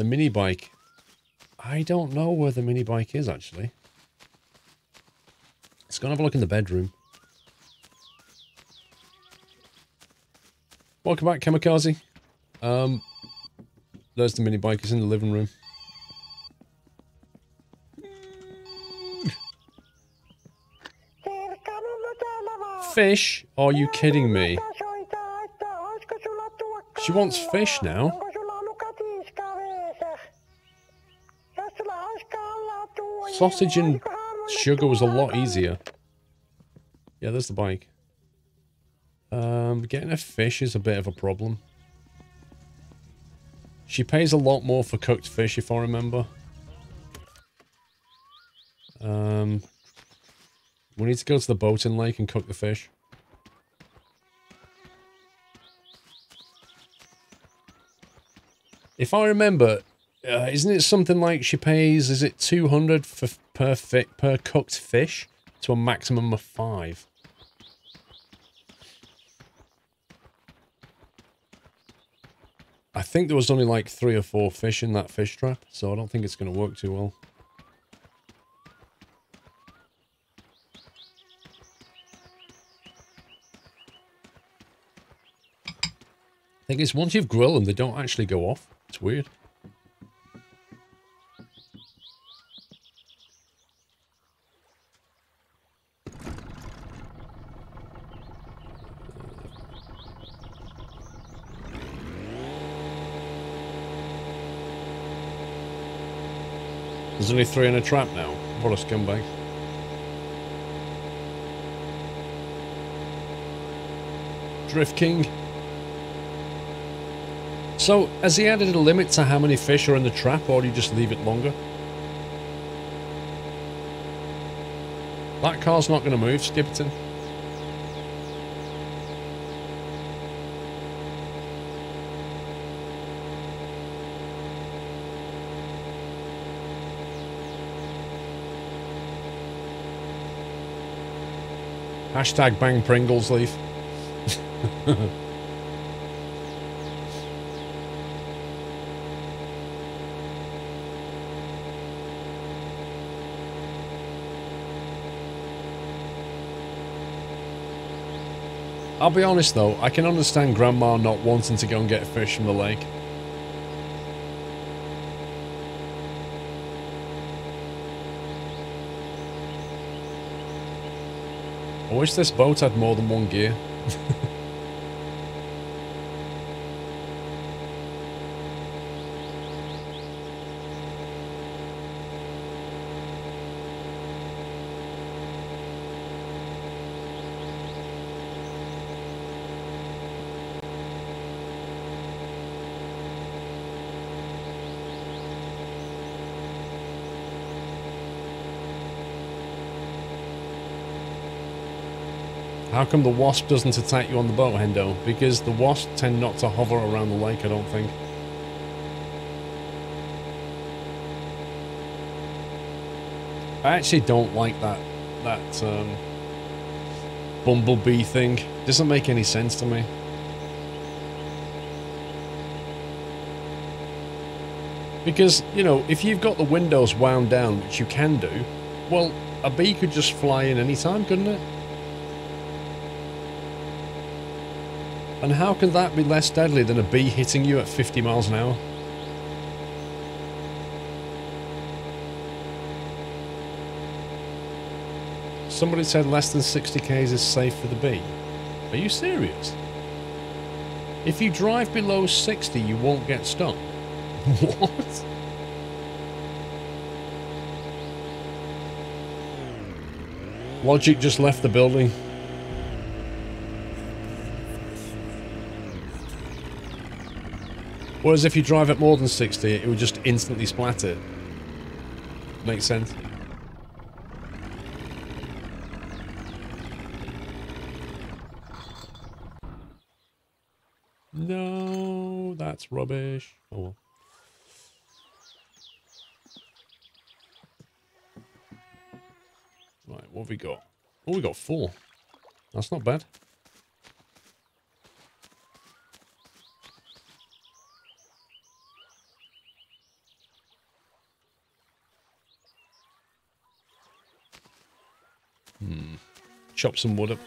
The mini bike. I don't know where the mini bike is, actually. Let's go and have a look in the bedroom. Welcome back, Kamikaze. There's the mini bike. It's in the living room. Fish? Are you kidding me? She wants fish now. Sausage and sugar was a lot easier. Yeah, there's the bike. Getting a fish is a bit of a problem. She pays a lot more for cooked fish, if I remember. We need to go to the boating lake and cook the fish. If I remember, isn't it something like she pays, is it 200 per cooked fish to a maximum of 5? I think there was only like 3 or 4 fish in that fish trap, so I don't think it's going to work too well. Thing is, once you've grilled them, they don't actually go off. It's weird. There's only 3 in a trap now. What a scumbag. Drift King. So, has he added a limit to how many fish are in the trap, or do you just leave it longer? That car's not going to move, Skipperton. Hashtag bang Pringles leaf. I'll be honest though, I can understand Grandma not wanting to go and get fish from the lake. I wish this boat had more than one gear. How come the wasp doesn't attack you on the boat, Hendo? Because the wasps tend not to hover around the lake, I don't think. I actually don't like that bumblebee thing. It doesn't make any sense to me. Because, you know, if you've got the windows wound down, which you can do, well, a bee could just fly in any time, couldn't it? And how can that be less deadly than a bee hitting you at 50 miles an hour? Somebody said less than 60 k's is safe for the bee. Are you serious? If you drive below 60, you won't get stung. What? Logic just left the building. Whereas if you drive at more than 60, it would just instantly splat it. Makes sense. No, that's rubbish. Oh well. Right, what have we got? Oh, we got 4. That's not bad. Chop some wood up.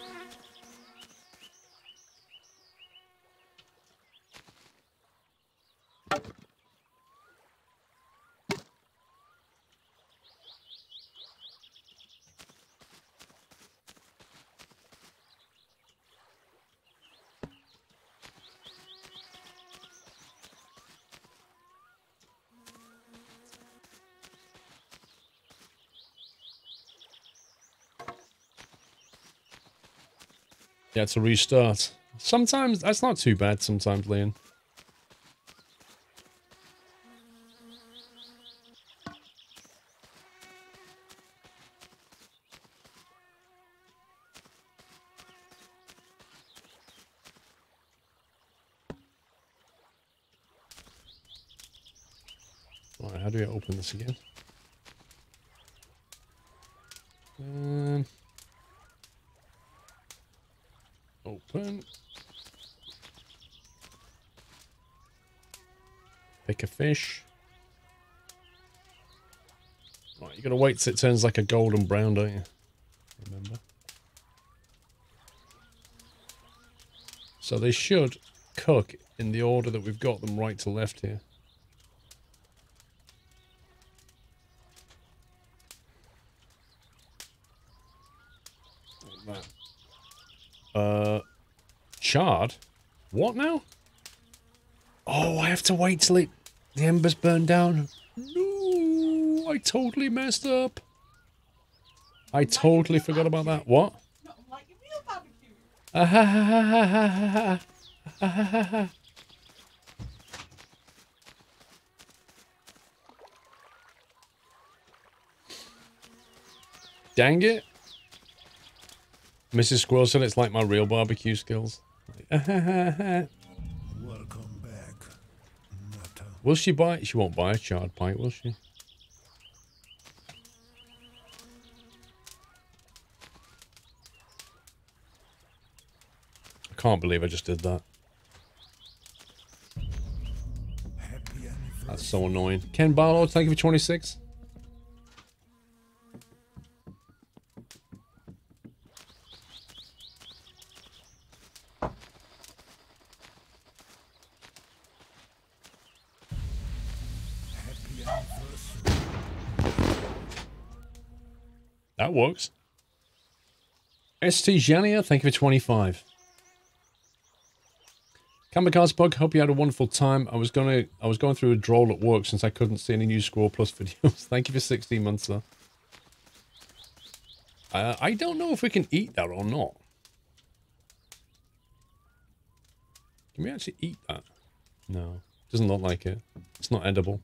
Yeah, it's a restart. Sometimes, that's not too bad sometimes, Leon. Right, how do we open this again? Open. Pick a fish. Right, you gotta wait till it turns like a golden brown, don't you? Remember. So they should cook in the order that we've got them right to left here. Like that. Charred? What now? Oh, I have to wait till the embers burn down. No, I totally messed up. I totally forgot about that. What? Not like your real barbecue. Dang it. Mrs. Squirrel said it's like my real barbecue skills. Welcome back, Nutter. Will she buy it? She won't buy a charred pint, will she? I can't believe I just did that. Happy anniversary. That's so annoying. Ken Barlow, thank you for 26. Happy anniversary. That works. ST Jania, thank you for 25. Kamikaze Bug, hope you had a wonderful time. I was going through a droll at work since I couldn't see any new SquirrelPlus videos. Thank you for 16 months, though. I don't know if we can eat that or not. Can we actually eat that? No. Doesn't look like it. It's not edible.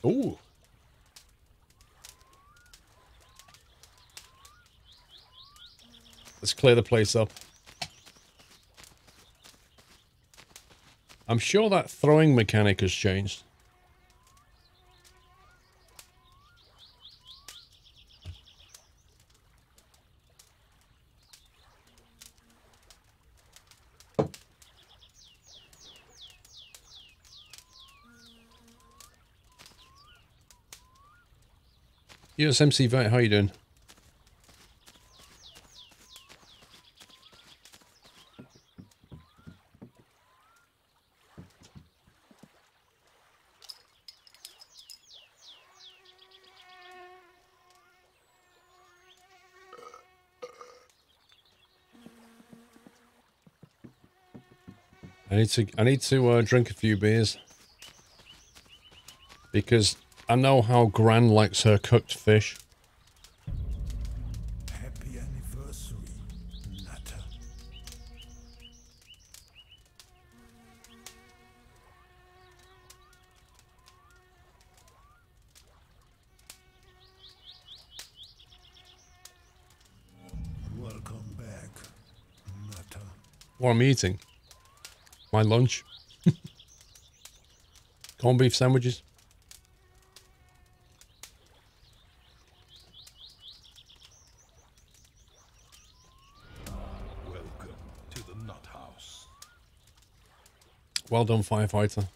Ooh. Let's clear the place up. I'm sure that throwing mechanic has changed. Yes, MC Vet, how you doing? I need to drink a few beers because I know how Gran likes her cooked fish. Happy anniversary, Nutter. Welcome back, Nutter. What I'm eating. My lunch. Corned beef sandwiches. Welcome to the nut house. Well done, firefighter.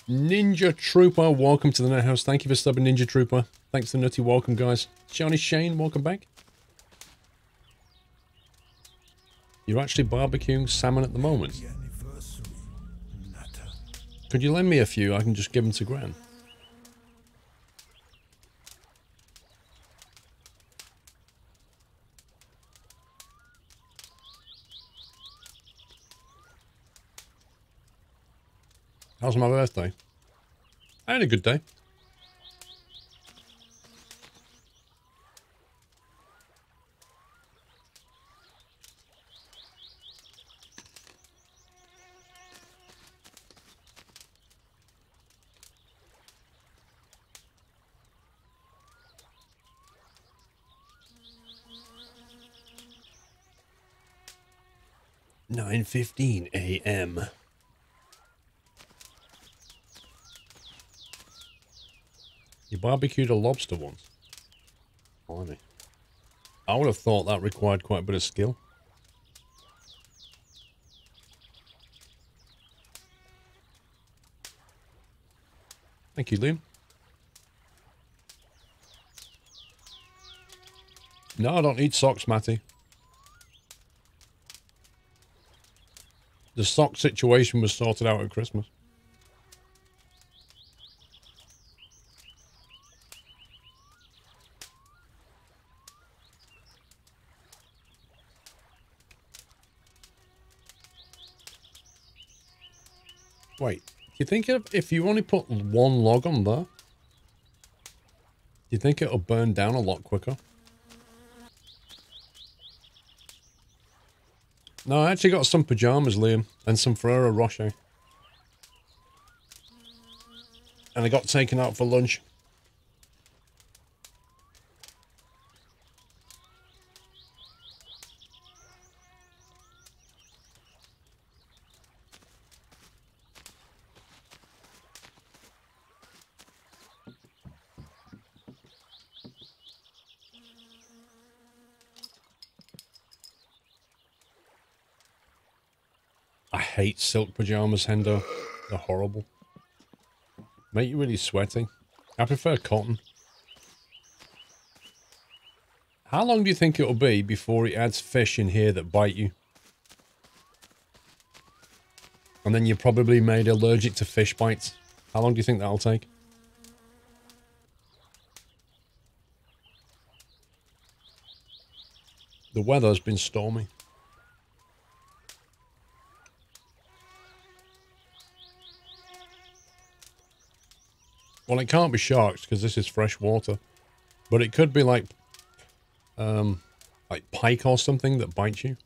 Ninja Trooper, welcome to the Net House. Thank you for subbing, Ninja Trooper. Thanks for the nutty welcome, guys. Johnny Shane, welcome back. You're actually barbecuing salmon at the moment. Happy anniversary, Nutter. Could you lend me a few? I can just give them to Gran. How's my birthday? I had a good day. "9:15 a.m. You barbecued a lobster once? Blimey. I would have thought that required quite a bit of skill. Thank you, Liam. No, I don't need socks, Matty. The sock situation was sorted out at Christmas. Wait, do you think if you only put one log on there, do you think it'll burn down a lot quicker? No, I actually got some pajamas, Liam, and some Ferrero Rocher. And I got taken out for lunch. I hate silk pajamas, Hendo. They're horrible. Make you really sweaty. I prefer cotton. How long do you think it'll be before it adds fish in here that bite you? And then you're probably made allergic to fish bites. How long do you think that'll take? The weather's been stormy. Well, it can't be sharks because this is fresh water. But it could be like pike or something that bites you.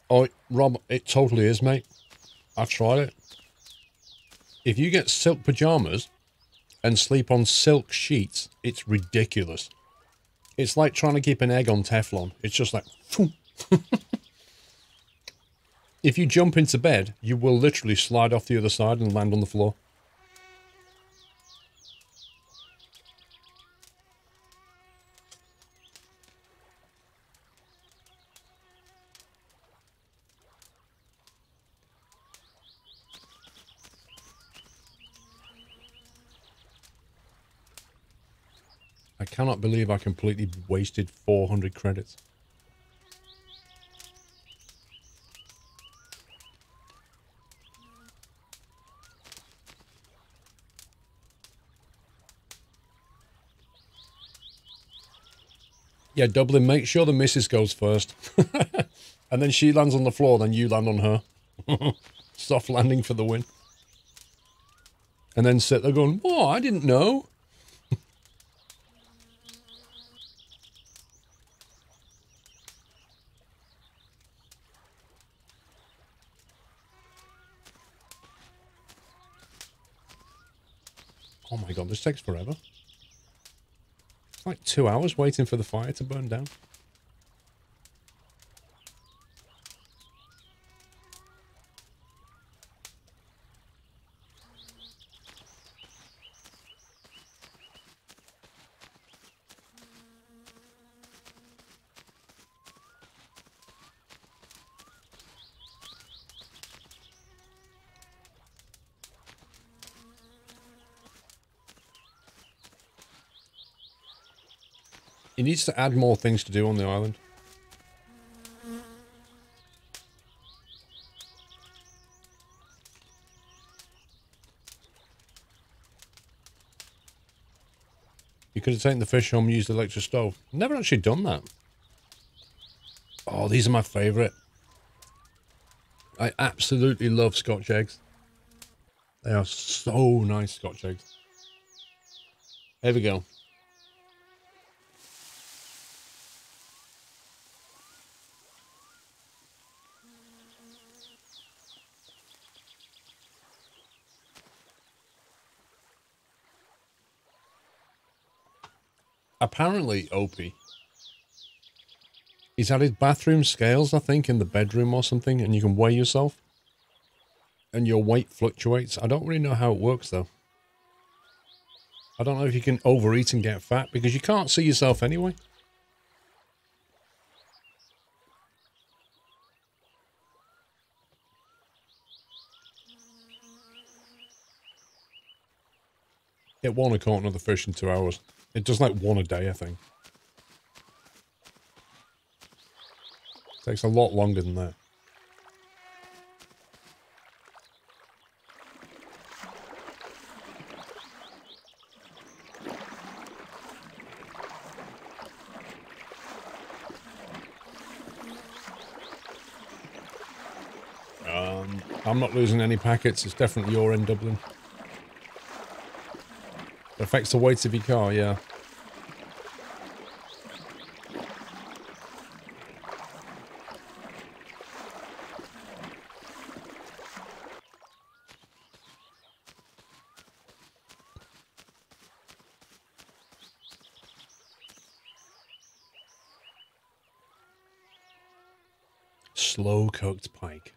Oh, Rob, it totally is, mate. I've tried it. If you get silk pajamas and sleep on silk sheets, it's ridiculous. It's like trying to keep an egg on Teflon. It's just like... If you jump into bed, you will literally slide off the other side and land on the floor. I cannot believe I completely wasted 400 credits. Yeah, Dublin, make sure the missus goes first. And then she lands on the floor, then you land on her. Soft landing for the win. And then sit there going, "Oh, I didn't know." Oh my god, this takes forever. It's like 2 hours waiting for the fire to burn down. He needs to add more things to do on the island. You could have taken the fish home and used the electric stove. Never actually done that. Oh, these are my favourite. I absolutely love Scotch eggs. They are so nice, Scotch eggs. Here we go. Apparently, Opie, he's added bathroom scales, I think, in the bedroom or something, and you can weigh yourself. And your weight fluctuates. I don't really know how it works, though. I don't know if you can overeat and get fat, because you can't see yourself anyway. Hit one, I caught another fish in 2 hours. It does like one a day, I think. Takes a lot longer than that. I'm not losing any packets. It's definitely your in Dublin. It affects the weight of your car, yeah. Slow cooked pike.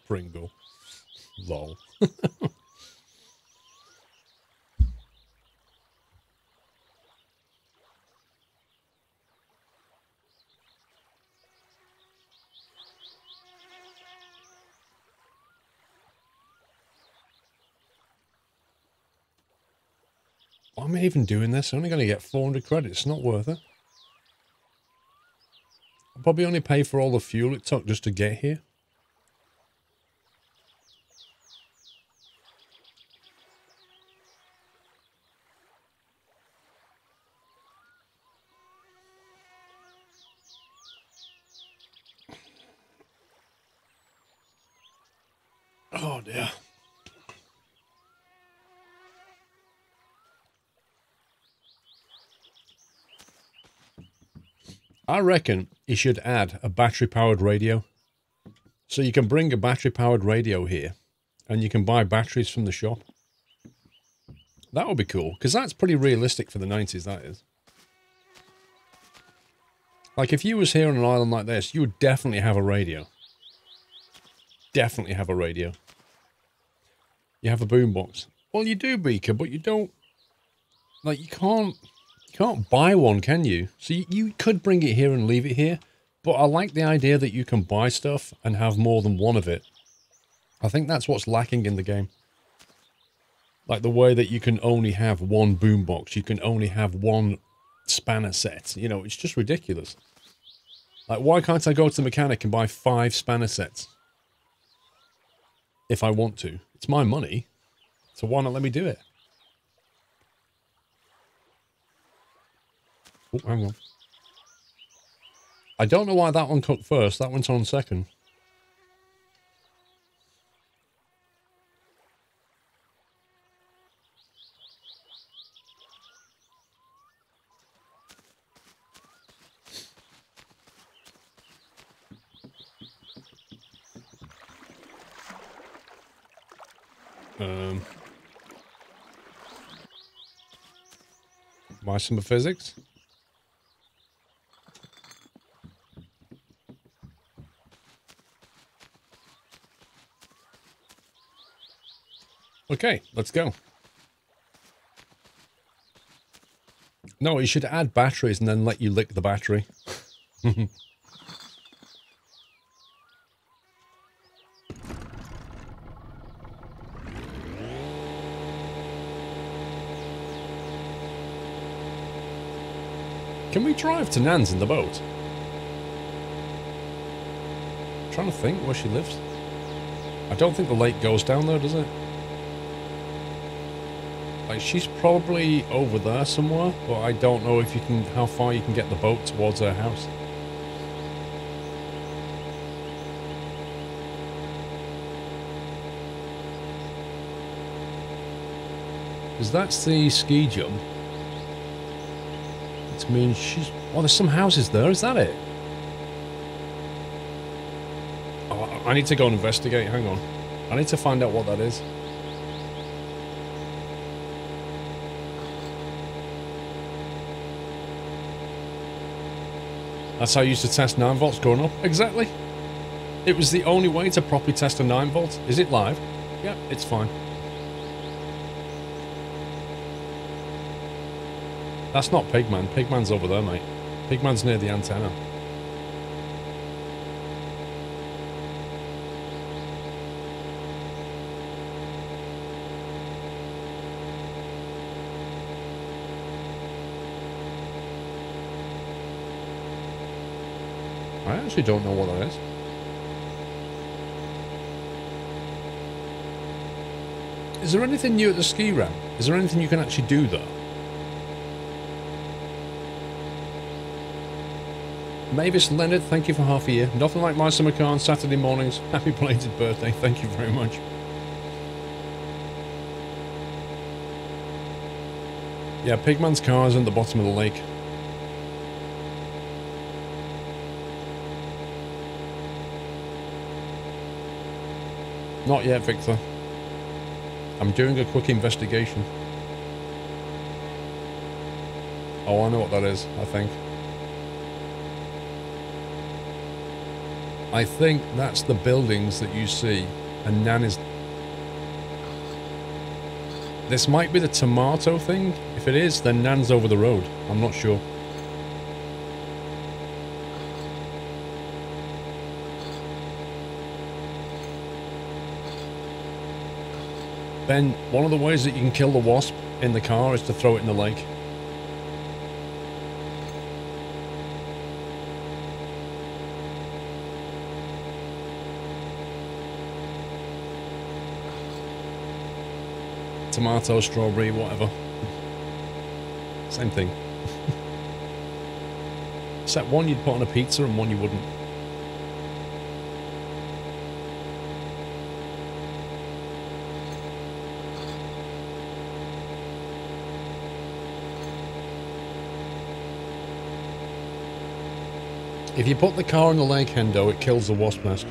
Pringle. Lol. Why am I even doing this? I'm only going to get 400 credits. It's not worth it. I'll probably only pay for all the fuel it took just to get here. Oh dear. I reckon you should add a battery-powered radio. So you can bring a battery-powered radio here, and you can buy batteries from the shop. That would be cool, because that's pretty realistic for the 90s, that is. Like, if you was here on an island like this, you would definitely have a radio. Definitely have a radio. You have a boombox. Well, you do, Beaker, but you don't... Like, you can't buy one, can you? So you could bring it here and leave it here, but I like the idea that you can buy stuff and have more than one of it. I think that's what's lacking in the game. Like the way that you can only have one boombox, you can only have one spanner set. You know, it's just ridiculous. Like, why can't I go to the mechanic and buy 5 spanner sets? If I want to. It's my money, so why not let me do it? Oh, hang on. I don't know why that one cooked first. That one's on second. Why some of physics? Okay, let's go. No, you should add batteries and then let you lick the battery. Can we drive to Nan's in the boat? I'm trying to think where she lives. I don't think the lake goes down there, does it? Like, she's probably over there somewhere, but I don't know if you can, how far you can get the boat towards her house. Because that's the ski jump. It means she's... Oh, there's some houses there, is that it? Oh, I need to go and investigate, hang on. I need to find out what that is. That's how I used to test 9 volts growing up. Exactly. It was the only way to properly test a 9 volt. Is it live? Yeah, it's fine. That's not Pigman. Pigman's over there, mate. Pigman's near the antenna. I actually don't know what that is. Is there anything new at the ski ramp? Is there anything you can actually do there? Mavis Leonard, thank you for half a year. Nothing like my summer car on Saturday mornings. Happy belated birthday. Thank you very much. Yeah, Pigman's car is at the bottom of the lake. Not yet, Victor. I'm doing a quick investigation. Oh, I know what that is, I think. I think that's the buildings that you see, and Nan is... This might be the tomato thing. If it is, then Nan's over the road. I'm not sure. Ben, one of the ways that you can kill the wasp in the car is to throw it in the lake. Tomato, strawberry, whatever. Same thing. Except one you'd put on a pizza and one you wouldn't. If you put the car in the lake, Hendo, it kills the wasp nest.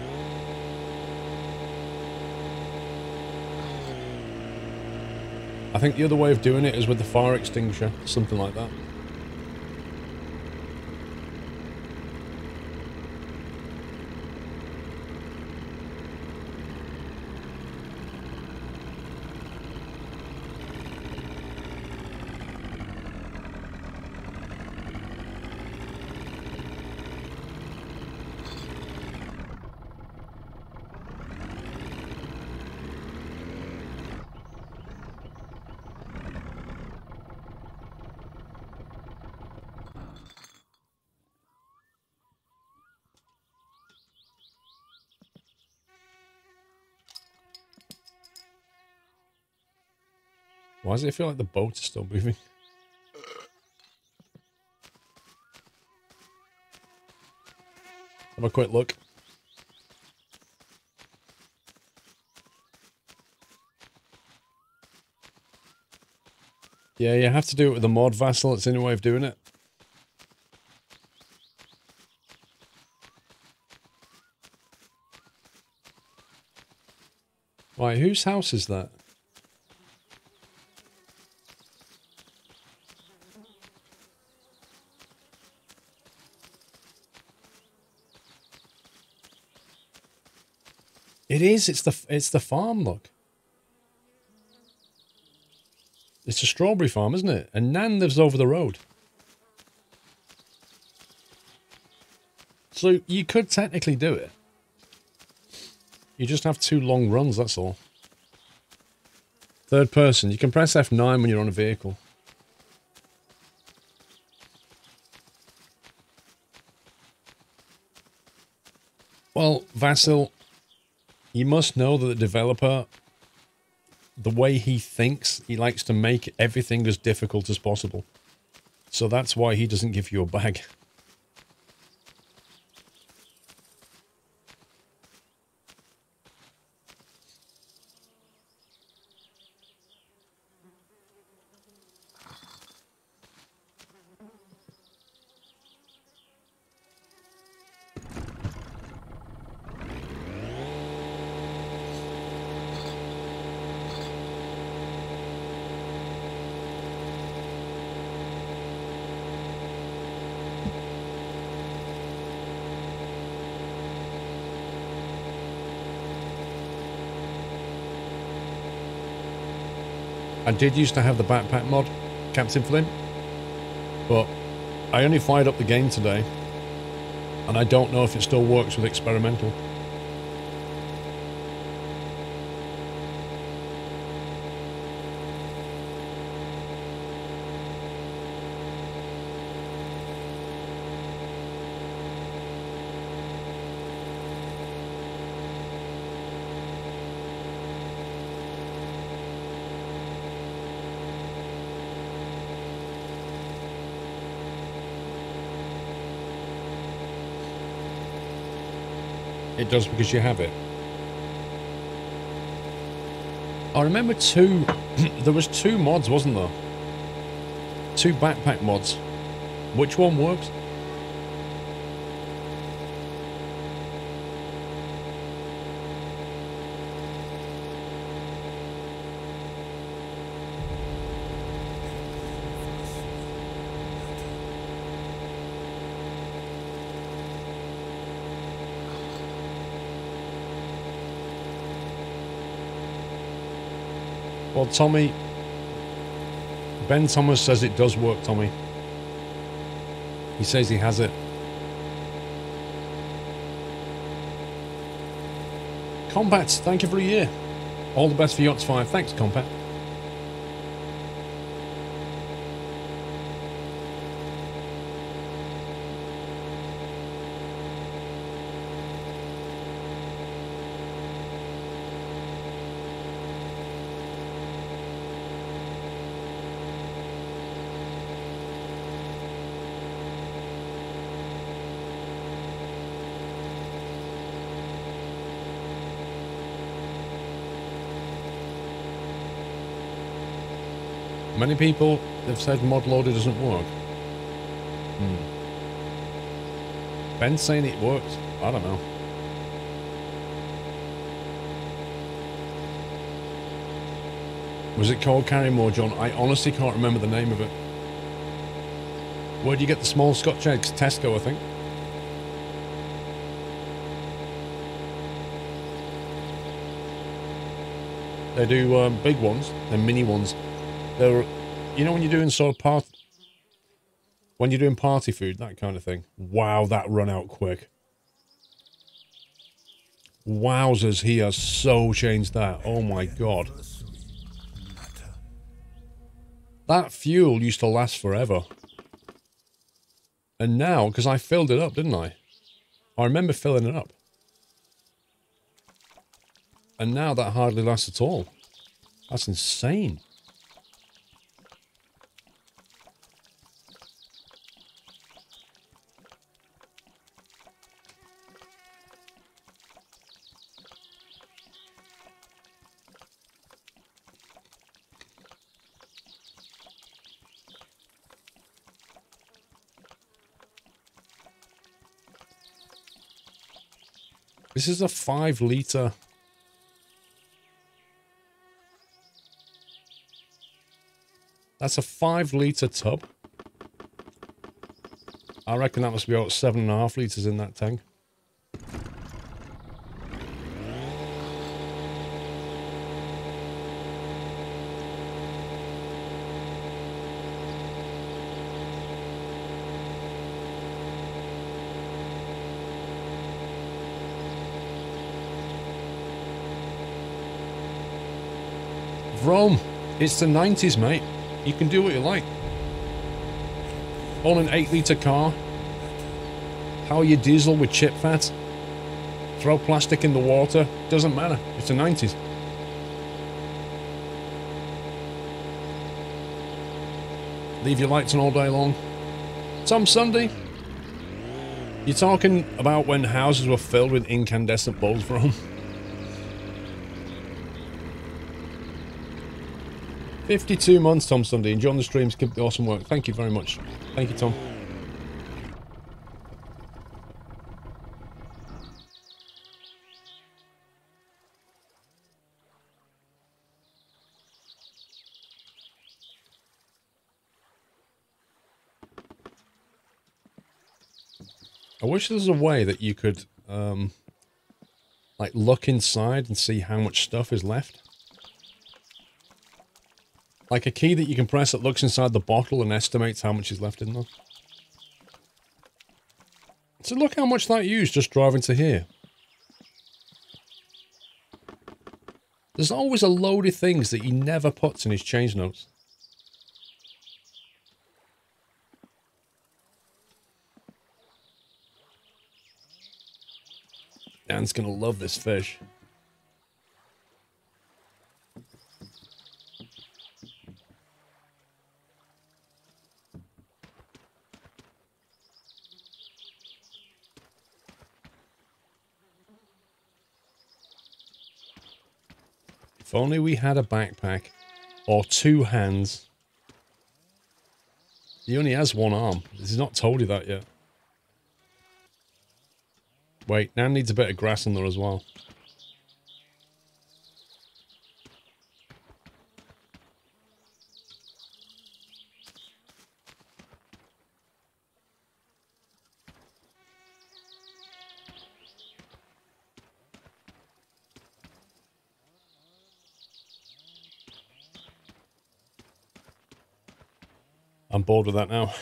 I think the other way of doing it is with the fire extinguisher, something like that. Why does it feel like the boat is still moving? Have a quick look. Yeah, you have to do it with the mod vessel. It's the only way of doing it. Right, whose house is that? It is. It's the farm. Look, it's a strawberry farm, isn't it? And Nan lives over the road. So you could technically do it. You just have 2 long runs, that's all. Third person, you can press F9 when you're on a vehicle. Well, Vasil, you must know that the developer, the way he thinks, he likes to make everything as difficult as possible. So that's why he doesn't give you a bag. I did used to have the backpack mod, Captain Flynn, but I only fired up the game today, and I don't know if it still works with experimental. It does because you have it. I remember there was 2 mods, wasn't there? 2 backpack mods. Which one works? Well, Tommy, Ben Thomas says it does work, Tommy. He says he has it. Combat, thank you for a year. All the best for Yachts 5. Thanks, Combat. Many people have said mod loader doesn't work. Ben's saying it works. I don't know. Was it called Carry More, John? I honestly can't remember the name of it. Where do you get the small Scotch eggs? Tesco, I think. They do big ones and mini ones. They're, you know, when you're doing sort of when you're doing party food, that kind of thing. Wow, that run out quick. Wowzers, he has so changed that. Oh my god. That fuel used to last forever. And now, because I filled it up, didn't I? I remember filling it up. And now that hardly lasts at all. That's insane. This is a 5 litre. That's a 5 litre tub. I reckon that must be about 7.5 litres in that tank. Rome, it's the 90s, mate. You can do what you like. Own an 8-litre car. Power your diesel with chip fat. Throw plastic in the water. Doesn't matter. It's the 90s. Leave your lights on all day long. Some Sunday. You're talking about when houses were filled with incandescent bulbs, Rome. 52 months, Tom Sunday. Enjoying the streams. Keep the awesome work. Thank you very much. Thank you, Tom. I wish there was a way that you could, like, look inside and see how much stuff is left. Like a key that you can press that looks inside the bottle and estimates how much is left in there. So look how much that used just driving to here. There's always a load of things that he never puts in his change notes. Dan's gonna love this fish. If only we had a backpack or 2 hands. He only has 1 arm. He's not told you that yet. Wait, Nan needs a bit of grass in there as well. I'm bored with that now.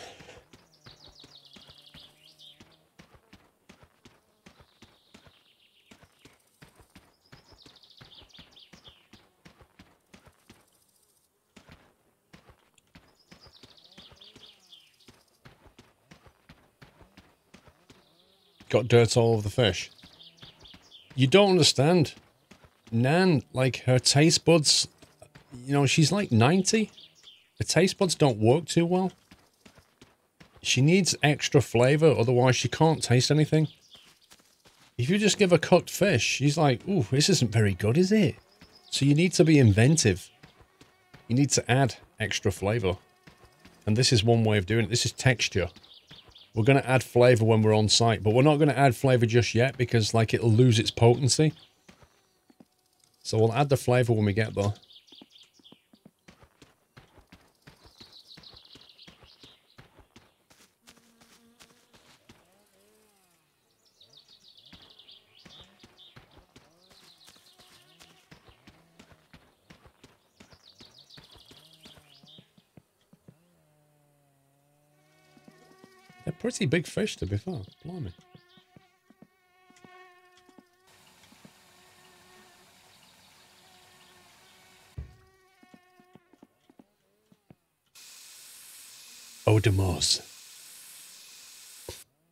Got dirt all over the fish. You don't understand. Nan, like, her taste buds, you know, she's like 90. Her taste buds don't work too well. She needs extra flavor, otherwise she can't taste anything. If you just give her cooked fish, she's like, ooh, this isn't very good, is it? So you need to be inventive. You need to add extra flavor. And this is one way of doing it. This is texture. We're going to add flavor when we're on site, but we're not going to add flavor just yet because, like, it'll lose its potency. So we'll add the flavor when we get there. They're pretty big fish, to be fair. Blimey. Odemos.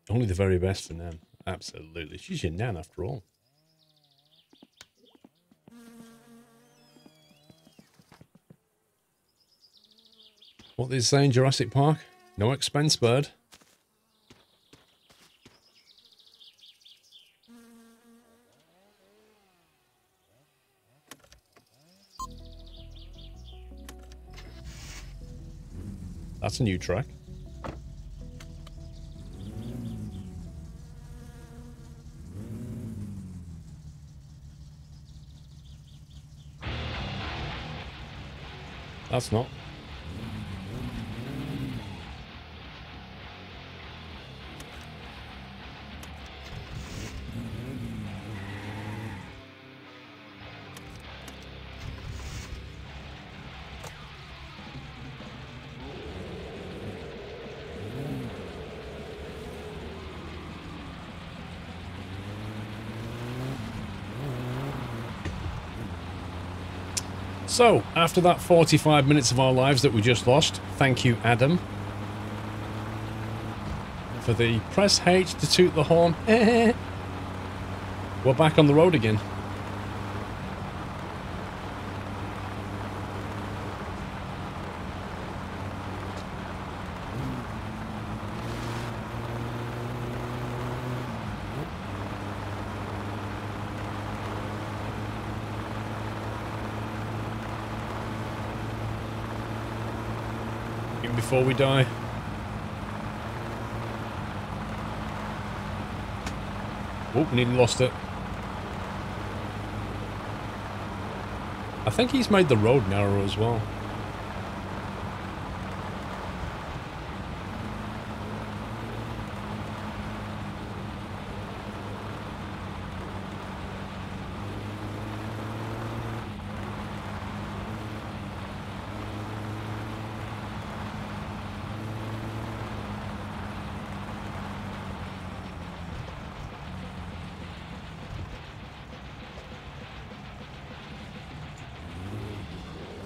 Only the very best for Nan. Absolutely. She's your Nan after all. What they say in Jurassic Park? No expense bird. That's a new track. That's not. So, after that 45 minutes of our lives that we just lost, thank you, Adam, for the press H to toot the horn. We're back on the road again. Before we die. Oh, nearly lost it. I think he's made the road narrower as well.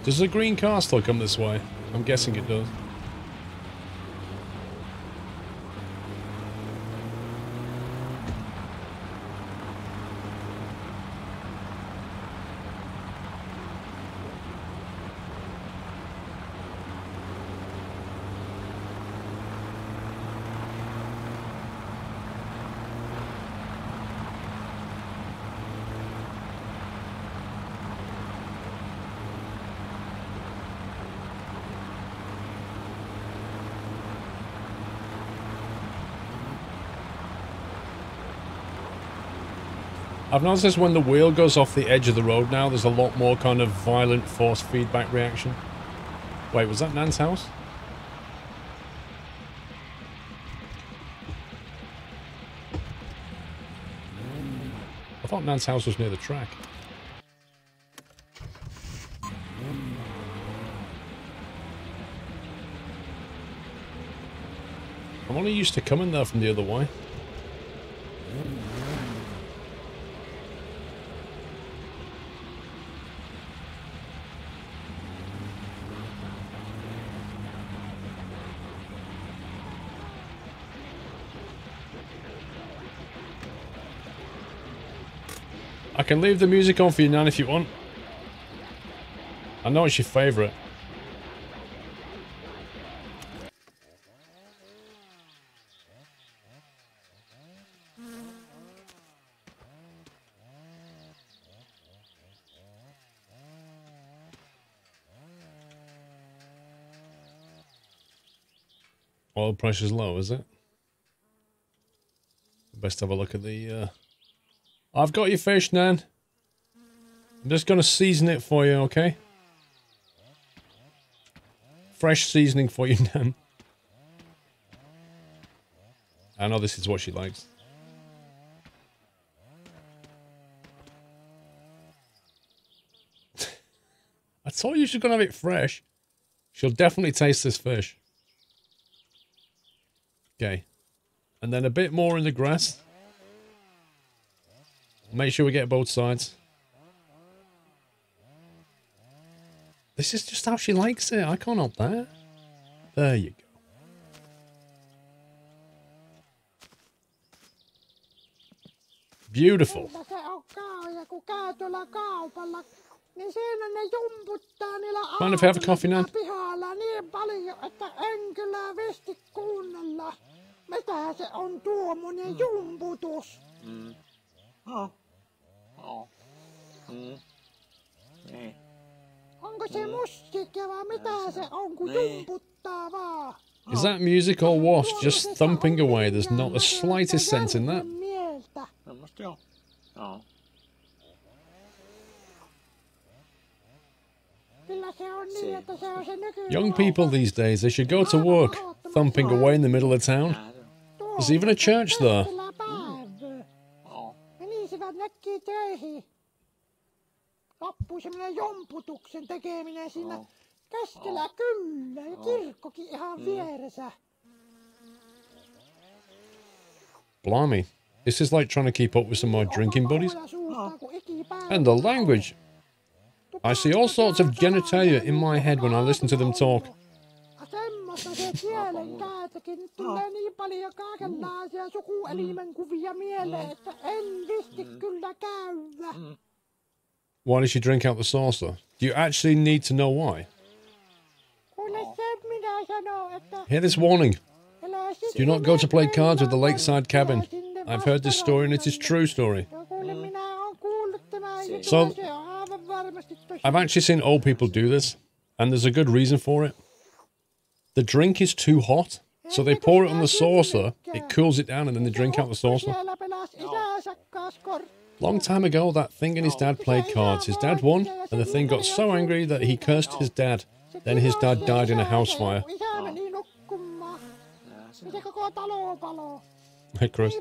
Does the green car still come this way? I'm guessing it does. I've noticed when the wheel goes off the edge of the road now, there's a lot more kind of violent force feedback reaction. Wait, was that Nan's house? I thought Nan's house was near the track. I'm only used to coming there from the other way. I can leave the music on for you, Nan, if you want. I know it's your favourite. Oil pressure's low, is it? Best have a look at the... I've got your fish, Nan. I'm just going to season it for you, okay? Fresh seasoning for you, Nan. I know this is what she likes. I told you she's going to have it fresh. She'll definitely taste this fish. Okay. And then a bit more in the grass. Make sure we get both sides. This is just how she likes it. I can't help that. There you go. Beautiful. Mind if I have a coffee now? Is that music or what? Just thumping away. There's not the slightest sense in that. Young people these days, they should go to work, thumping away in the middle of town. There's even a church there. Blimey, this is like trying to keep up with some of my drinking buddies. And the language. I see all sorts of genitalia in my head when I listen to them talk. Semmoista se kielenkäytökin. Nyt tulee niin paljon kaikenlaisia sukuelimen kuvia mieleen, että en visti kyllä käydä. Why did she drink out the saucer? Do you actually need to know why? Kuule se minä sanon, että... Hear this warning. Do not go to play cards with the lakeside cabin. I've heard this story and it is true story. So, I've actually seen old people do this, and there's a good reason for it. The drink is too hot, so they pour it on the saucer, it cools it down, and then they drink out the saucer. Long time ago, that thing and his dad played cards. His dad won, and the thing got so angry that he cursed his dad. Then his dad died in a house fire. Hey, Chris.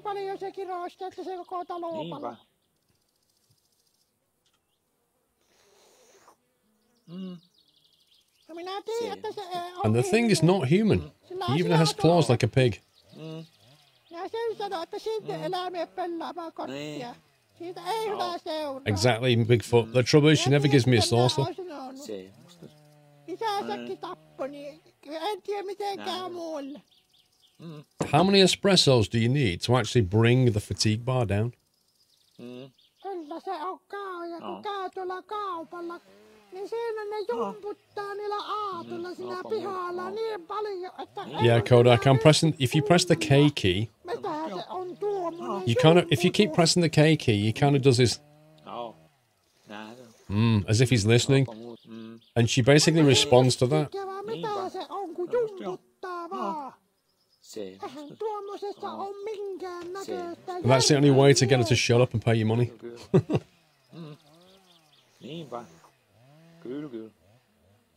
And the thing is not human. He even has claws like a pig. Exactly, Bigfoot. The trouble is she never gives me a saucer. How many espressos do you need to actually bring the fatigue bar down? Yeah, Kodak, I'm pressing... If you press the K key... You kind of... If you keep pressing the K key, he kind of does this... as if he's listening. And she basically responds to that. And that's the only way to get her to shut up and pay you money.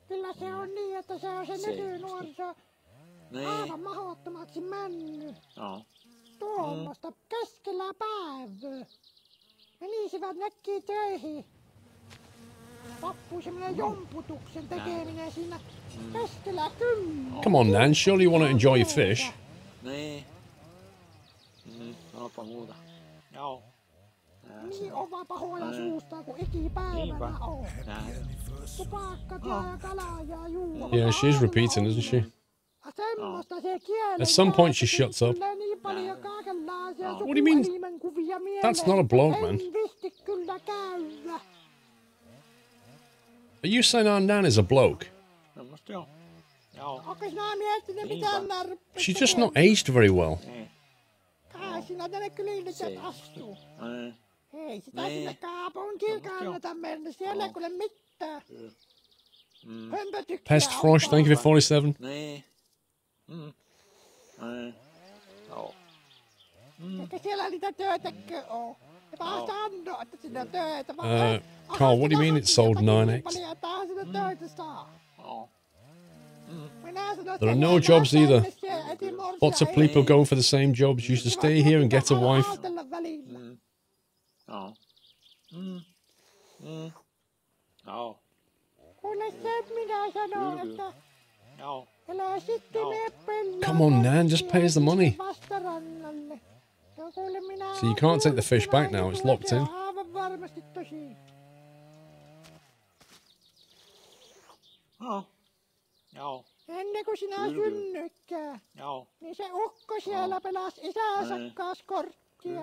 Kyllä se on niin, että se on se nykynuoriso aivan mahdottomaksi mennyt. Tuommoista keskellä päivää. Menisivät näkkiin töihin. Loppui semmoinen jomputuksen tekeminen siinä keskellä kyllä. Come on, Nan. Surely you want to enjoy your fish. Niin oma pahoja suusta kuin ikipäivänä on. Tupakka ja kalaa ja juo. Yeah, she's repeating, isn't she? At some point she shuts up. What do you mean? That's not a bloke, man. Are you saying our Nan is a bloke? She's just not aged very well. Ei sitä sinne kaupunkiin kannata mennä, siellä ei kuule mitään. Pest Frosh, thank you for 47. Eikä siellä niitä töitäkö oo. Ja taas sanoo, että sinne on töitä. Carl, what do you mean it's sold 9x? There are no jobs either. Lots of people go for the same jobs. You should stay here and get a wife. Come on, Nan, just pay us the money. So you can't take the fish back now, it's locked in. Ennen kuin sinä synnytkään, niin se ukko siellä pelasi isänsä kanssa korttia.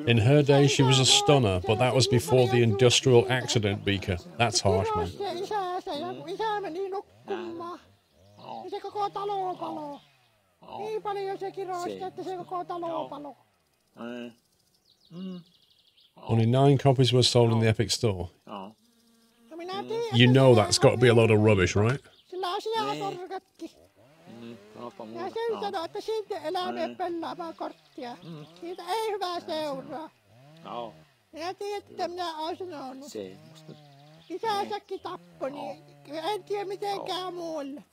In her day, she was a stunner, but that was before the industrial accident, Beaker. That's harsh, man. Isänsä, ja kun isä meni nukkumaan, niin se koko talo paloi. Niin paljon se kirosti, että se koko talo paloi. Only 9 copies were sold in the Epic Store. You know that's got to be a load of rubbish, right? Sillä on sijatorkatkin. Ja sen sanoo, että siitä elää ne pelaamaan korttia. Siitä ei hyvää seuraa. Minä tiedän, että minä olen sanonut. Isänsäkin tappoi, niin en tiedä mitenkään muulle.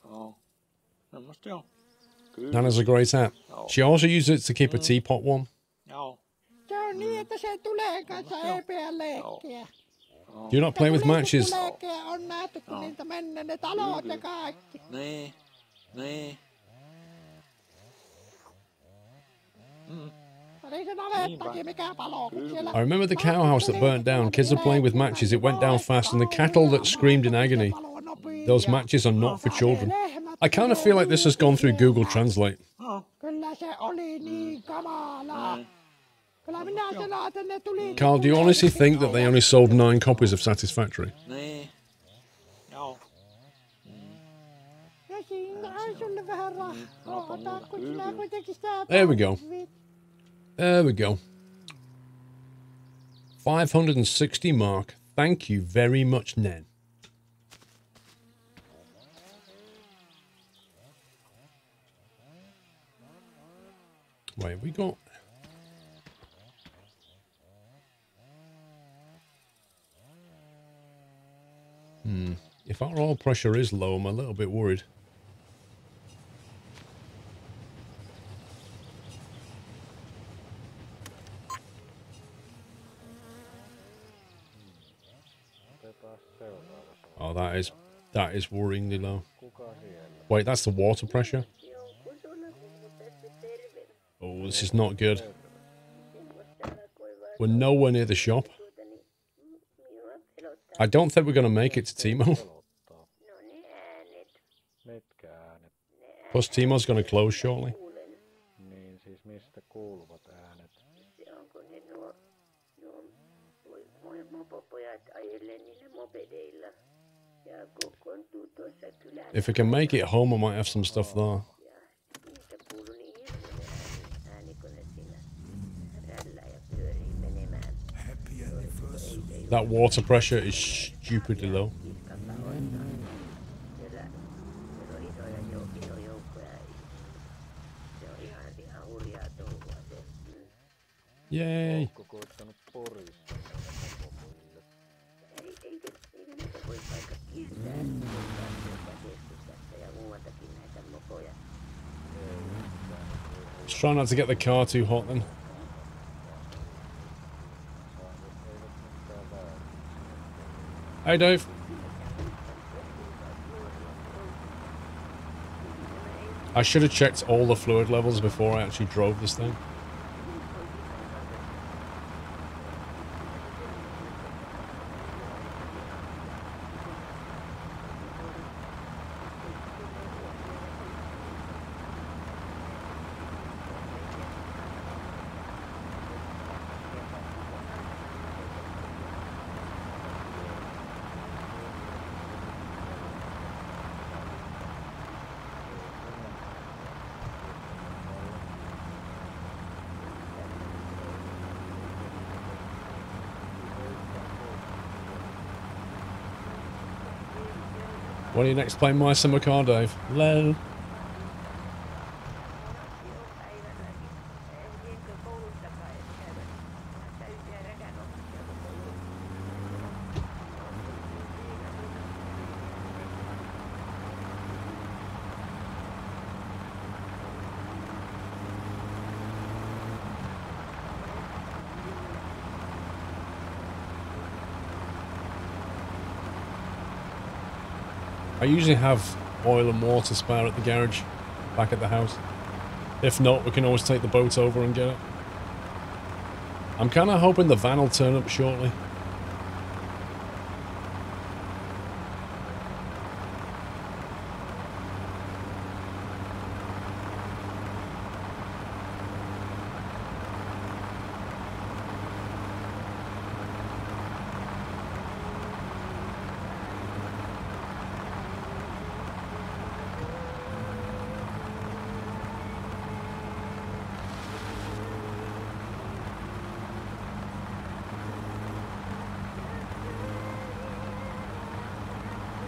Nana's a great app. She also uses it to keep a teapot warm. Se on niin, että se tulee kanssa epeä leikkiä. Do you not play with matches? On nähty, kun niiltä mennään ne talot ja kaikki. Oli se navettakin, mikä palo. I remember the cow house that burnt down. Kids were playing with matches. It went down fast, and the cattle that screamed in agony. Those matches are not for children. I kind of feel like this has gone through Google Translate. Kyllä se oli niin kamalaa. Kyllä minä sanoin, että ne tuli... Carl, do you honestly think that they only sold 9 copies of Satisfactory? Niin. Joo. Ja siinä on sulle vähän rahaa. Ota, kun sinä kuitenkin sitä... There we go. There we go. 560 mark. Thank you very much, Nen. Wait, we got... If our oil pressure is low, I'm a little bit worried. Oh, that is worryingly low. Wait, that's the water pressure? Oh, this is not good. We're nowhere near the shop. I don't think we're going to make it to Timo. Plus, Timo's going to close shortly. If we can make it home, I might have some stuff there. That water pressure is stupidly low. Yay! Let's try not to get the car too hot then. Hey Dave. I should have checked all the fluid levels before I actually drove this thing. When are you next playing my summer car, Dave? Lol. I usually have oil and water spare at the garage, back at the house. If not, we can always take the boat over and get it. I'm kind of hoping the van will turn up shortly.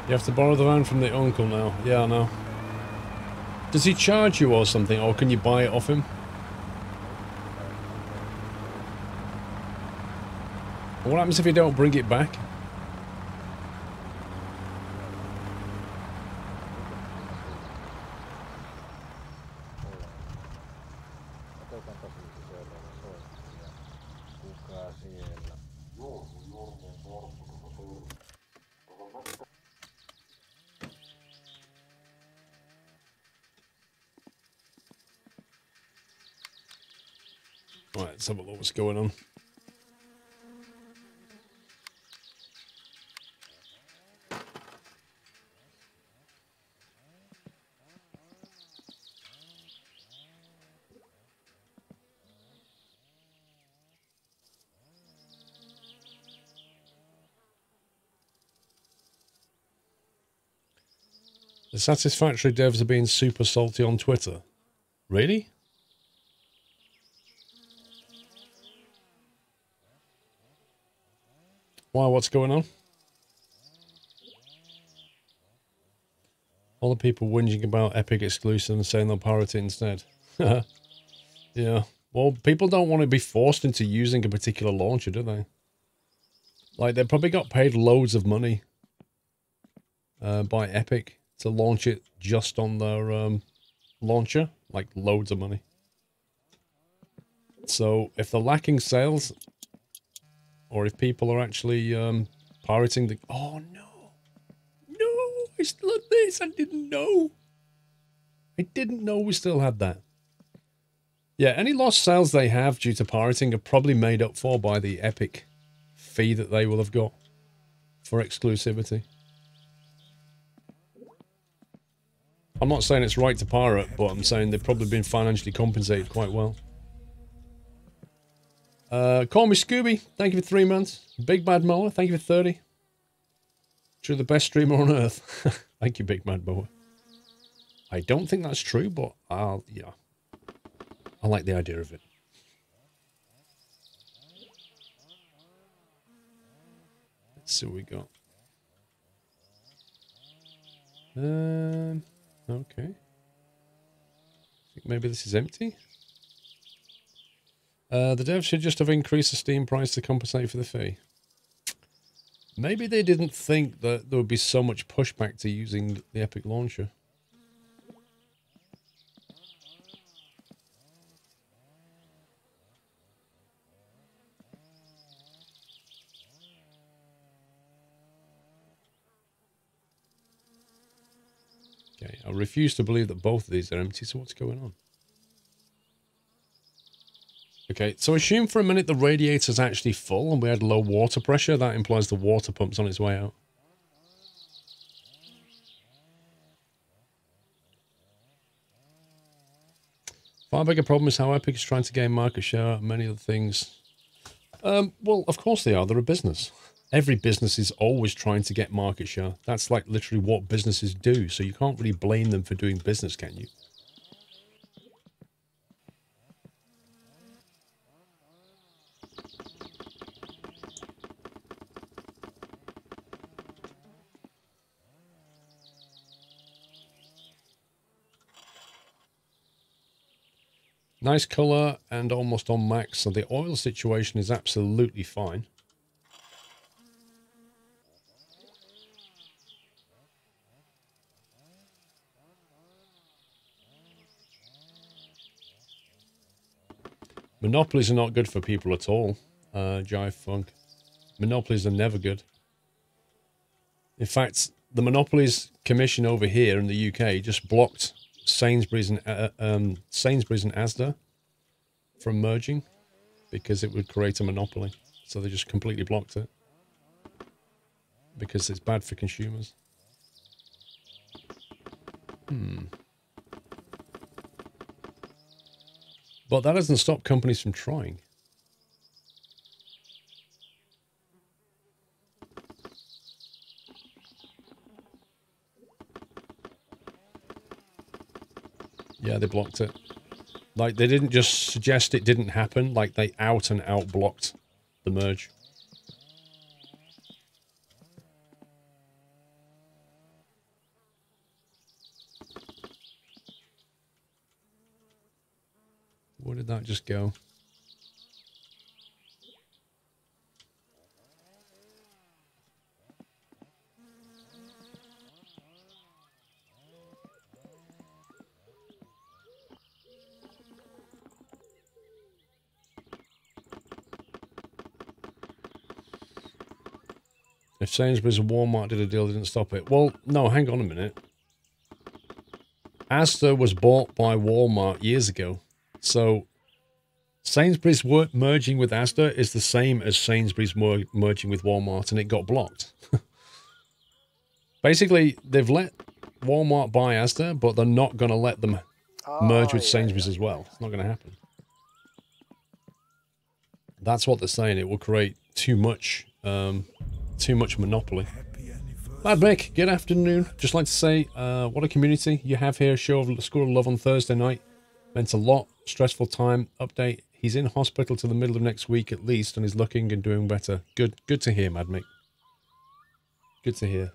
You have to borrow the van from the uncle now. Yeah, I know. Does he charge you or something, or can you buy it off him? What happens if you don't bring it back? Right, let's have a look what's going on. The Satisfactory devs are being super salty on Twitter. Really? Why, what's going on? All the people whinging about Epic exclusive and saying they'll pirate it instead. Yeah. Well, people don't want to be forced into using a particular launcher, do they? Like, they probably got paid loads of money by Epic to launch it just on their launcher. Like, loads of money. So, if they're lacking sales, or if people are actually pirating the... Oh, no. No, I still had this. I didn't know. I didn't know we still had that. Yeah, any lost sales they have due to pirating are probably made up for by the Epic fee that they will have got for exclusivity. I'm not saying it's right to pirate, but I'm saying they've probably been financially compensated quite well. Call me Scooby. Thank you for 3 months. Big Bad Mower. Thank you for 30. You're the best streamer on earth. Thank you, Big Bad Mower. I don't think that's true, but yeah. I like the idea of it. Let's see what we got. Okay. I think maybe this is empty. The devs should just have increased the Steam price to compensate for the fee. Maybe they didn't think that there would be so much pushback to using the Epic launcher. Okay, I refuse to believe that both of these are empty, so what's going on? Okay, so assume for a minute the radiator's actually full and we had low water pressure. That implies the water pump's on its way out. Far bigger problem is how Epic is trying to gain market share and many other things. Well, of course they are. They're a business. Every business is always trying to get market share. That's like literally what businesses do. So you can't really blame them for doing business, can you? Nice colour and almost on max, so the oil situation is absolutely fine. Monopolies are not good for people at all, Jive Funk. Monopolies are never good. In fact, the Monopolies Commission over here in the UK just blocked Sainsbury's and Asda from merging because it would create a monopoly. So they just completely blocked it because it's bad for consumers. But that doesn't stop companies from trying. Yeah, they blocked it. Like, they didn't just suggest it didn't happen, like, they out and out blocked the merge. Where did that just go? If Sainsbury's and Walmart did a deal, they didn't stop it. Well, no, hang on a minute. Asda was bought by Walmart years ago. So Sainsbury's merging with Asda is the same as Sainsbury's merging with Walmart, and it got blocked. Basically, they've let Walmart buy Asda, but they're not going to let them merge with Sainsbury's as well. It's not going to happen. That's what they're saying. It will create too much monopoly. Mad Mick, good afternoon. Just like to say, what a community you have here. Show of Squirrel Love on Thursday night. Meant a lot. Stressful time. Update. He's in hospital till the middle of next week at least, and is looking and doing better. Good to hear, Mad Mick. Good to hear.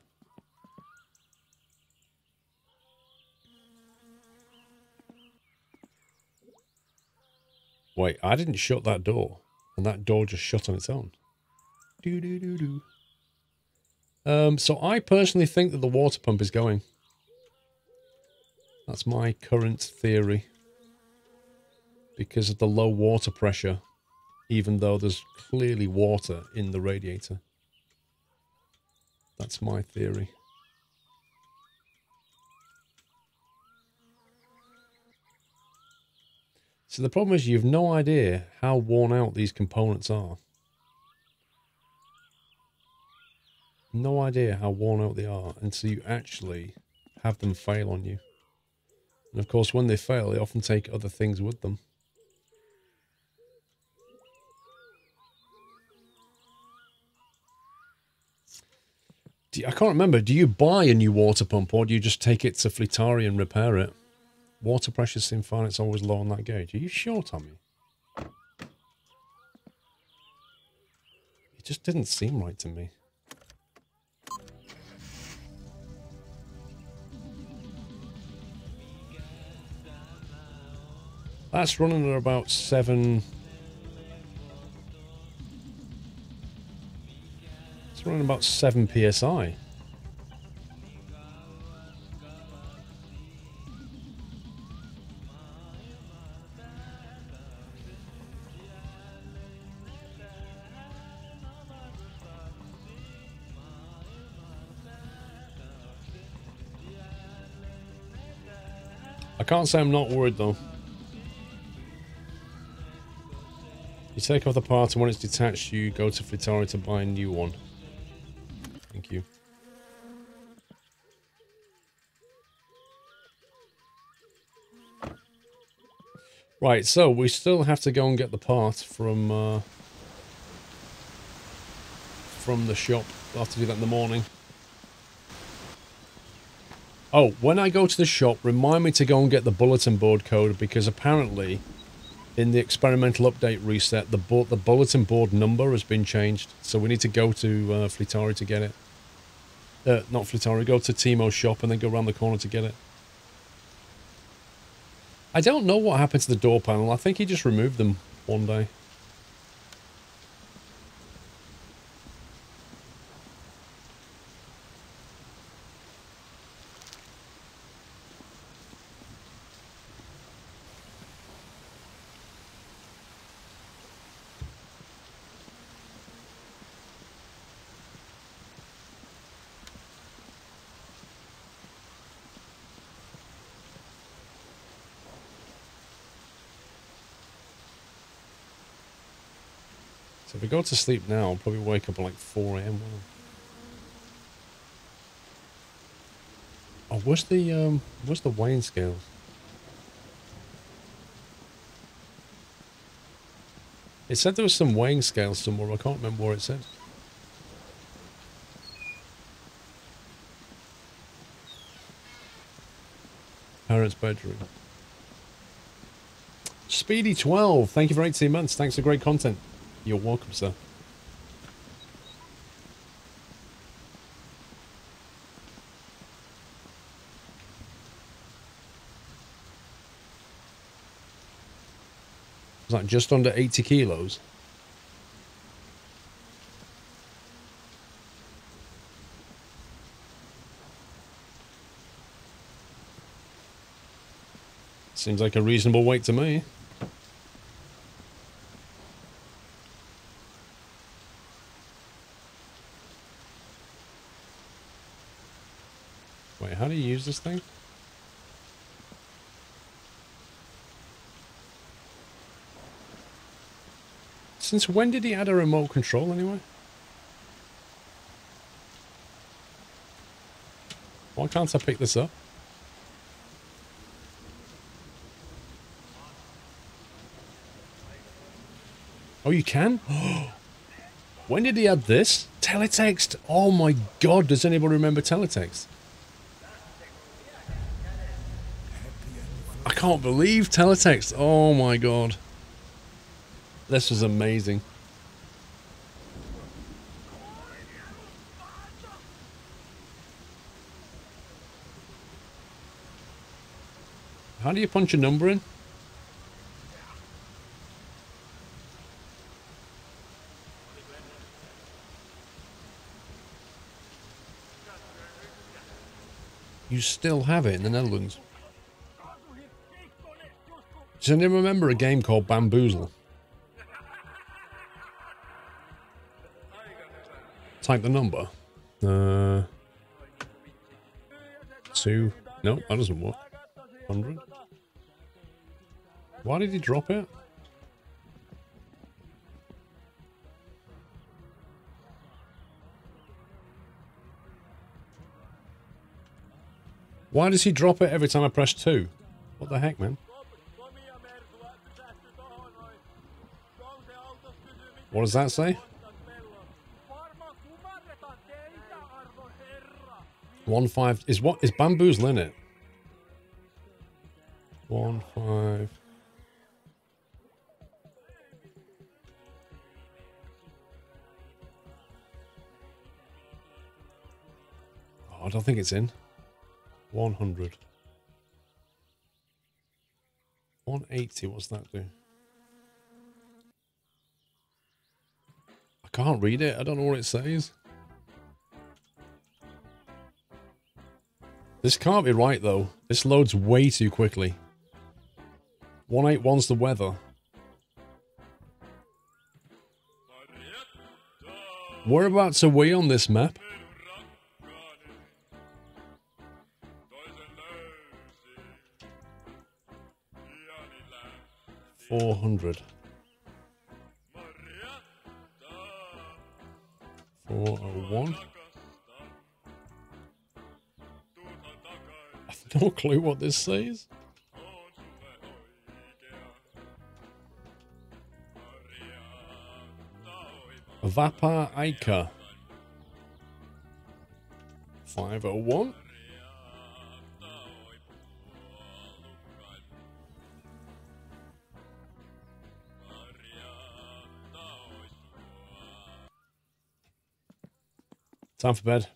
Wait, I didn't shut that door, and that door just shut on its own. So I personally think that the water pump is going. That's my current theory. Because of the low water pressure, even though there's clearly water in the radiator. That's my theory. So the problem is you've no idea how worn out these components are. No idea how worn out they are until you actually have them fail on you. And of course, when they fail, they often take other things with them. I can't remember. Do you buy a new water pump, or do you just take it to Fleetari and repair it? Water pressure seems fine. It's always low on that gauge. Are you sure, Tommy? It just didn't seem right to me. That's running at about 7... It's running about 7 PSI. I can't say I'm not worried though. You take off the part, and when it's detached, you go to Fleetari to buy a new one. Thank you. Right, so we still have to go and get the part from the shop. We'll have to do that in the morning. Oh, when I go to the shop, remind me to go and get the bulletin board code, because apparently in the experimental update reset, the bulletin board number has been changed. So we need to go to Fleetari to get it. Not Fleetari, go to Timo's shop and then go around the corner to get it. I don't know what happened to the door panel. I think he just removed them one day. So if we go to sleep now, I'll probably wake up at like 4 AM. Oh, where's the weighing scales? It said there was some weighing scales somewhere. I can't remember where it said. Parents' bedroom. Speedy12, thank you for 18 months. Thanks for great content. You're welcome, sir. Was that just under 80 kilos? Seems like a reasonable weight to me. Wait, how do you use this thing? Since when did he add a remote control anyway? Why can't I pick this up? Oh, you can? When did he add this? Teletext! Oh my god, does anybody remember teletext? I can't believe teletext. Oh my god. This was amazing. How do you punch a number in? You still have it in the Netherlands. Does anyone remember a game called Bamboozle? Type the number. 2. Nope, that doesn't work. 100. Why did he drop it? Why does he drop it every time I press 2? What the heck, man? What does that say? 1-5 is what is bamboozle in it? 1-5. Oh, I don't think it's in. 100. 180, what's that do? I can't read it, I don't know what it says. This can't be right though. This loads way too quickly. 181's the weather. Whereabouts are we on this map? 400. 401. I've no clue what this says. Vapa Aika. 501. Time for bed.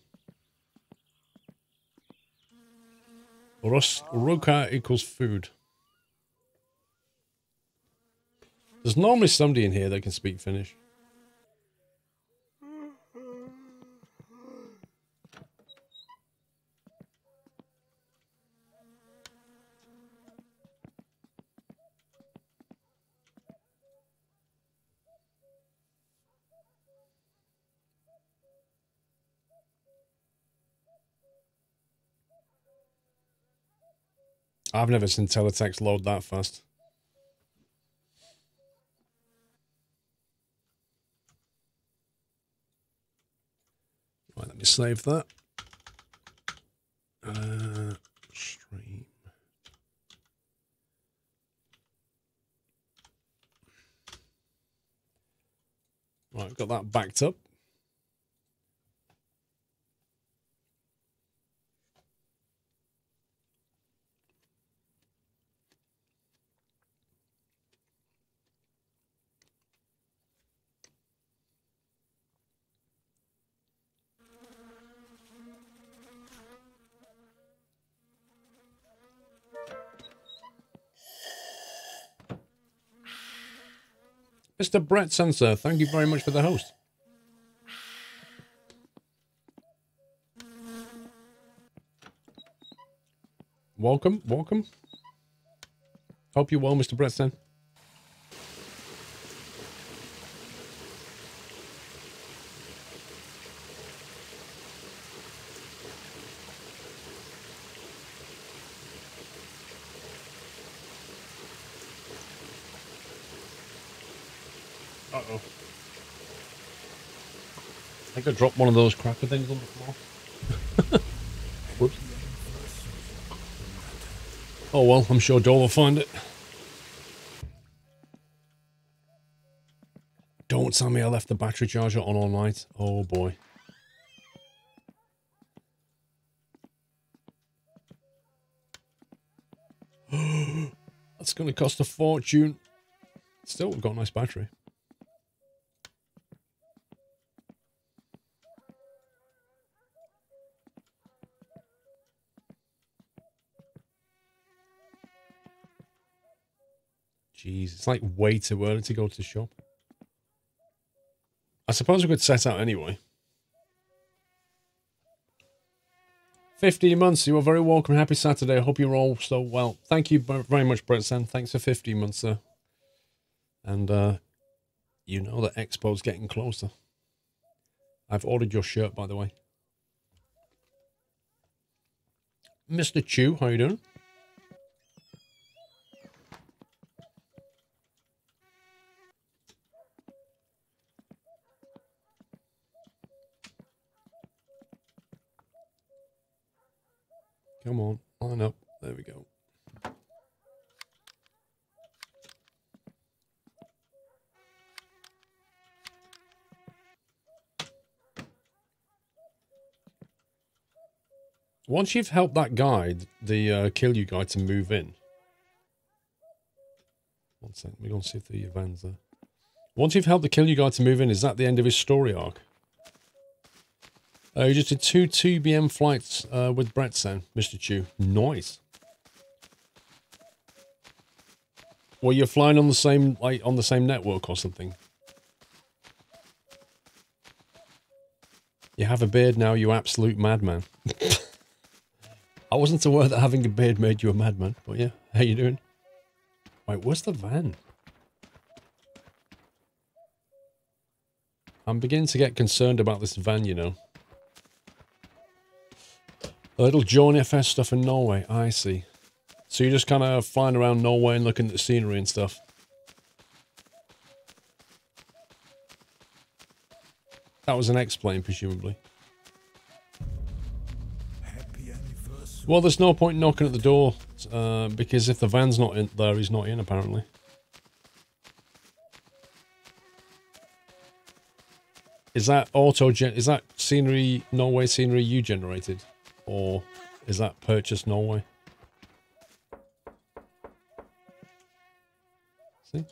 Ruka equals food. There's normally somebody in here that can speak Finnish. I've never seen teletext load that fast. Right, let me save that. Stream. Right, got that backed up. Mr. Brett Sensor, thank you very much for the host. Welcome, welcome. Hope you're well, Mr. Brett Sen. Uh-oh. I think I dropped one of those cracker things on the floor. Whoops. Oh well, I'm sure Joel will find it. Don't tell me I left the battery charger on all night. Oh boy. That's going to cost a fortune. Still, we've got a nice battery. Jeez, it's like way too early to go to the shop. I suppose we could set out anyway. 15 months, you are very welcome. Happy Saturday. I hope you're all so well. Thank you very much, Brett Sen. Thanks for 15 months, sir. And, you know that Expo's getting closer. I've ordered your shirt, by the way. Mr. Chew, how you doing? Come on, line up. There we go. Once you've helped that guy, the kill you guy, to move in. One second, we're going to see if the van's there. Once you've helped the kill you guy to move in, is that the end of his story arc? You just did 2 2BM flights with Brett Sen, Mr. Chew. Nice. Well, you're flying on the same, like, on the same network or something. You have a beard now, you absolute madman. I wasn't aware that having a beard made you a madman, but yeah, how you doing? Wait, where's the van? I'm beginning to get concerned about this van, you know. A little Joan FS stuff in Norway, I see. So you're just kind of flying around Norway and looking at the scenery and stuff. That was an X-plane, presumably. Happy anniversary. Well, there's no point knocking at the door, because if the van's not in there, he's not in, apparently. Is that is that scenery, Norway scenery you generated? Or is that purchased Norway? See?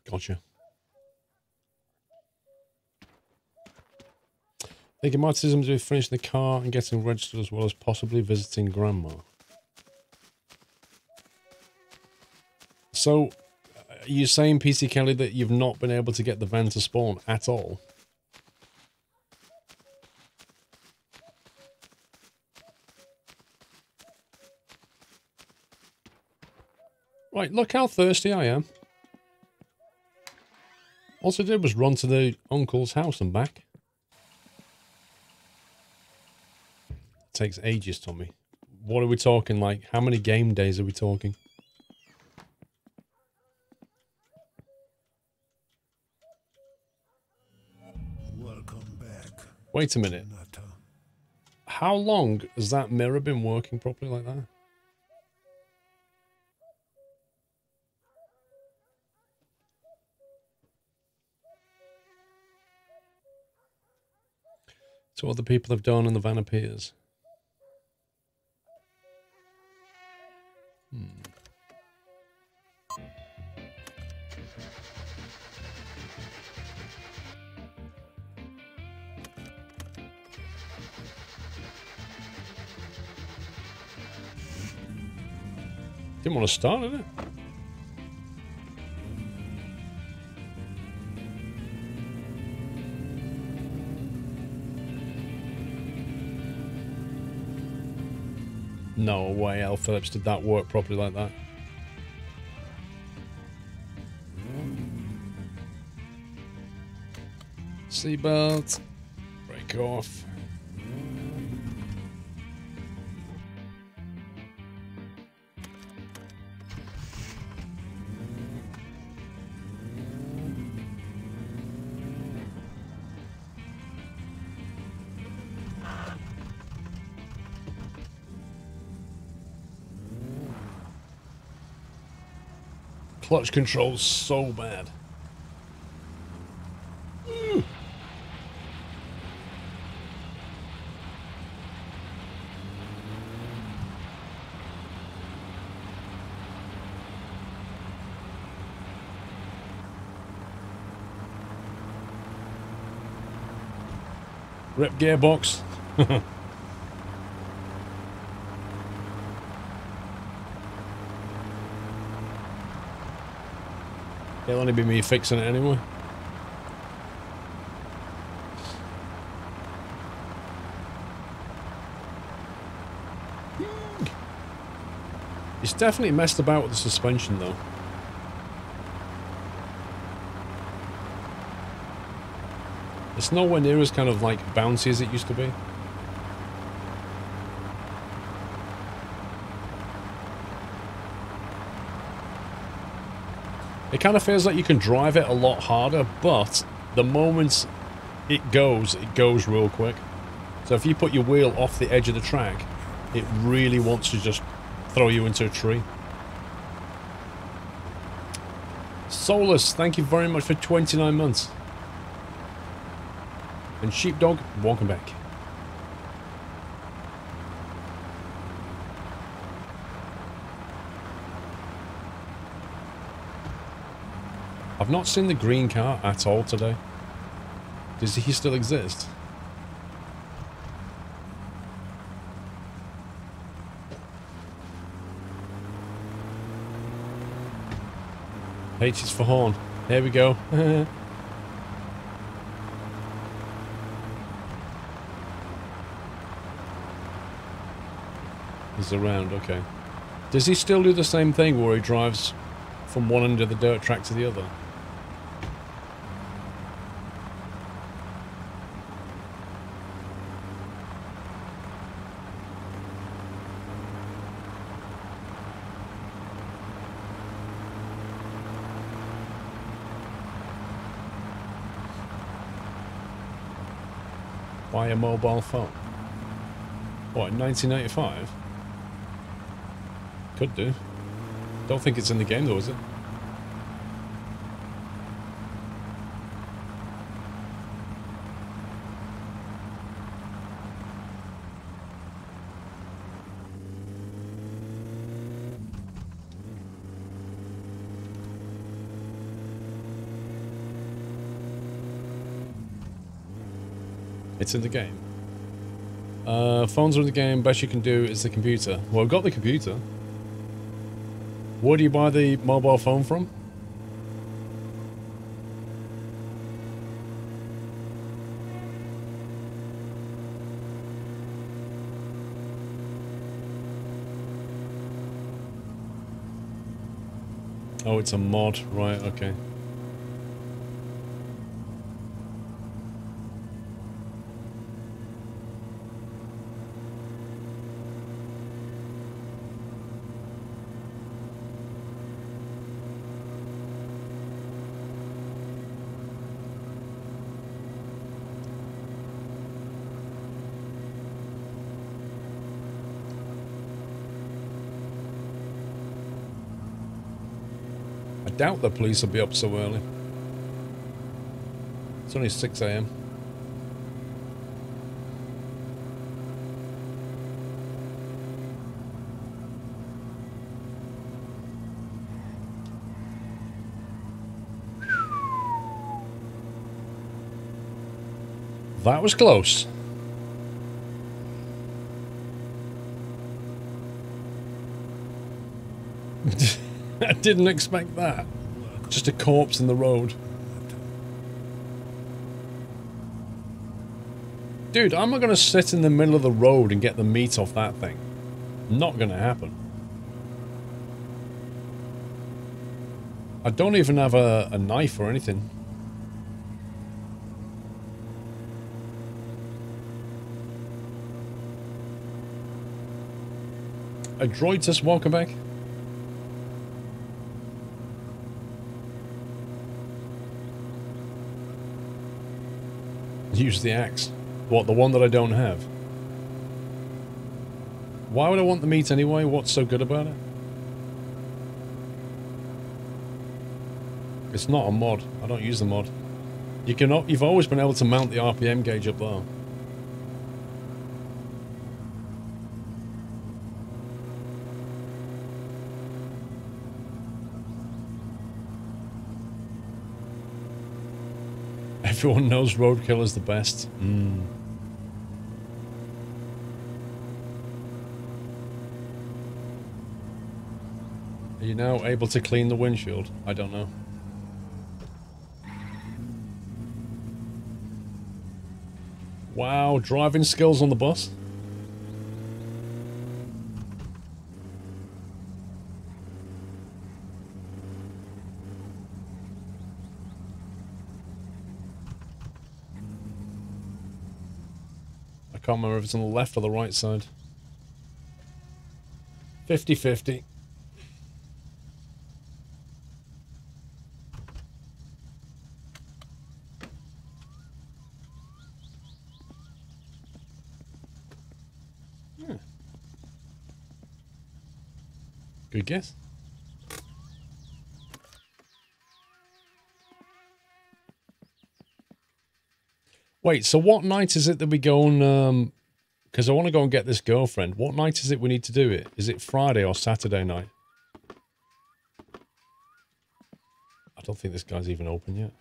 Gotcha. Thinking my decision to finish the car and getting registered as well as possibly visiting Grandma. So, are you saying, PC Kelly, that you've not been able to get the van to spawn at all? Right, look how thirsty I am. All I did was run to the uncle's house and back. It takes ages, Tommy. What are we talking, like, how many game days are we talking? Welcome back. Wait a minute. Nutter. How long has that mirror been working properly like that? So other people have done and the van appears. Didn't want to start, did it? No way L. Phillips did that work properly like that. Seatbelt. Break off. Clutch control's so bad. Rip gearbox. It'll only be me fixing it anyway. It's definitely messed about with the suspension though. It's nowhere near as kind of like bouncy as it used to be. It kind of feels like you can drive it a lot harder, but the moment it goes real quick. So if you put your wheel off the edge of the track, it really wants to just throw you into a tree. Solus, thank you very much for 29 months. And Sheepdog, welcome back. I've not seen the green car at all today. Does he still exist? H is for horn. There we go. He's around, okay. Does he still do the same thing where he drives from one end of the dirt track to the other? Buy a mobile phone. What, in 1995? Could do. Don't think it's in the game though, is it? It's in the game. Phones are in the game, best you can do is the computer. Well, I've got the computer. Where do you buy the mobile phone from? Oh, it's a mod, right, okay. I doubt the police will be up so early. It's only 6 AM. That was close. I didn't expect that. Just a corpse in the road. Dude, I'm not going to sit in the middle of the road and get the meat off that thing. Not going to happen. I don't even have a knife or anything. A droitus, welcome back. Use the axe. What, the one that I don't have? Why would I want the meat anyway? What's so good about it? It's not a mod. I don't use the mod. You've always been able to mount the RPM gauge up there. Everyone knows roadkill is the best. Are you now able to clean the windshield? I don't know. Wow, driving skills on the bus? I can't remember if it's on the left or the right side. 50-50. Good guess. Wait, so what night is it that we go on, because I want to go and get this girlfriend. What night is it we need to do it? Is it Friday or Saturday night? I don't think this guy's even open yet.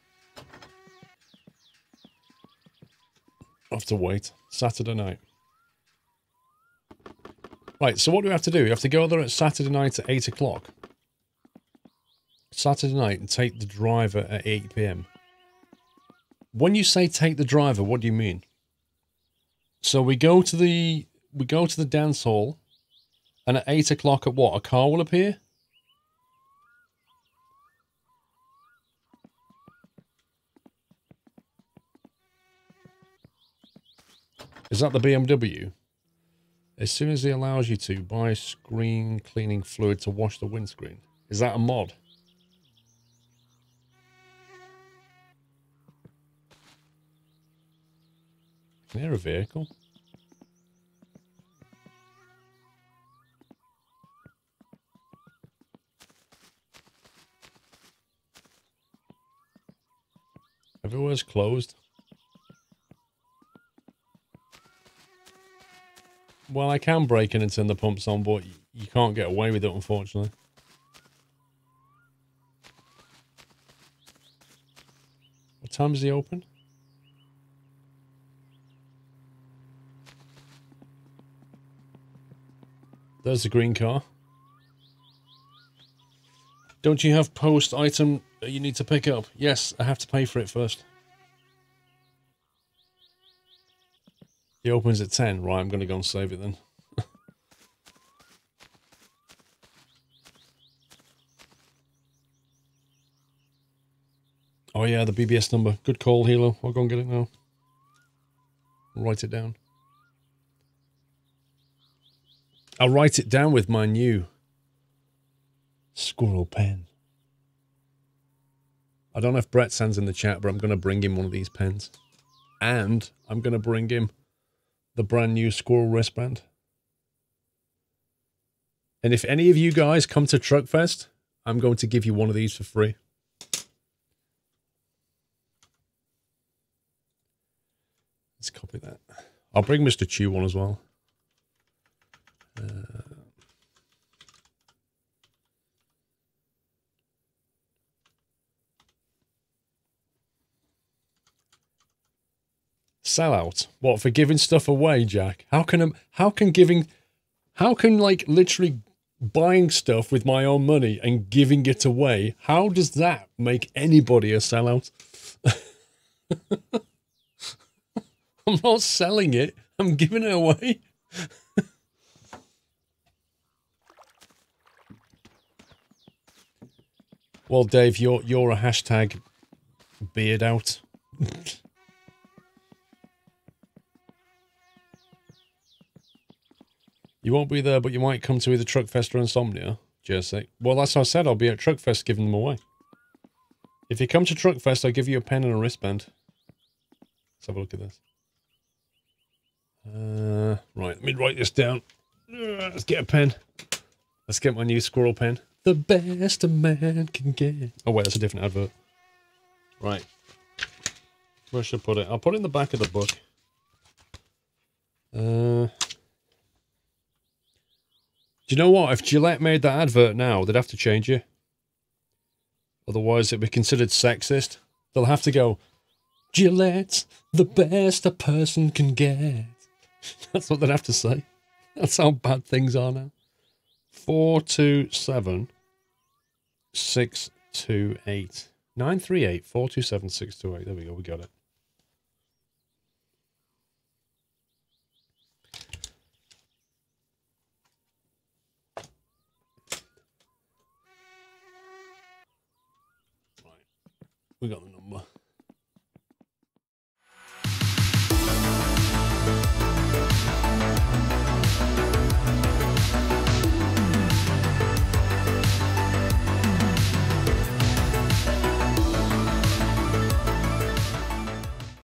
I'll have to wait. Saturday night. Right, so what do we have to do? We have to go there at Saturday night at 8 o'clock. Saturday night and take the driver at 8 PM. When you say take the driver, what do you mean? So we go to the dance hall, and at 8 o'clock at what? A car will appear? Is that the BMW? As soon as he allows you to, buy screen cleaning fluid to wash the windscreen. Is that a mod? Near a vehicle? Everywhere's closed. Well, I can break in and turn the pumps on, but you can't get away with it, unfortunately. What time is he open? There's the green car. Don't you have post item you need to pick up? Yes, I have to pay for it first. He opens at 10. Right, I'm going to go and save it then. Oh yeah, the BBS number. Good call, Hilo. I'll go and get it now. Write it down. I'll write it down with my new squirrel pen. I don't know if Brett sends in the chat, but I'm going to bring him one of these pens. And I'm going to bring him the brand new Squirrel wristband. And if any of you guys come to Truckfest, I'm going to give you one of these for free. Let's copy that. I'll bring Mr. Chew one as well. Sellout. What, for giving stuff away, Jack? How can like literally buying stuff with my own money and giving it away, how does that make anybody a sellout? I'm not selling it, I'm giving it away. Well, Dave, you're a hashtag beard out. You won't be there, but you might come to either Truckfest or Insomnia, Jersey. Well, that's what I said. I'll be at Truckfest giving them away. If you come to Truckfest, I'll give you a pen and a wristband. Let's have a look at this. Right, let me write this down. Let's get a pen. Let's get my new squirrel pen. The best a man can get. Oh, wait, that's a different advert. Right. Where should I put it? I'll put it in the back of the book. Do you know what? If Gillette made that advert now, they'd have to change it. Otherwise, it'd be considered sexist. They'll have to go, Gillette, the best a person can get. That's what they'd have to say. That's how bad things are now. 427 628 938 427 628. There we go. We got it. Right. We got the number.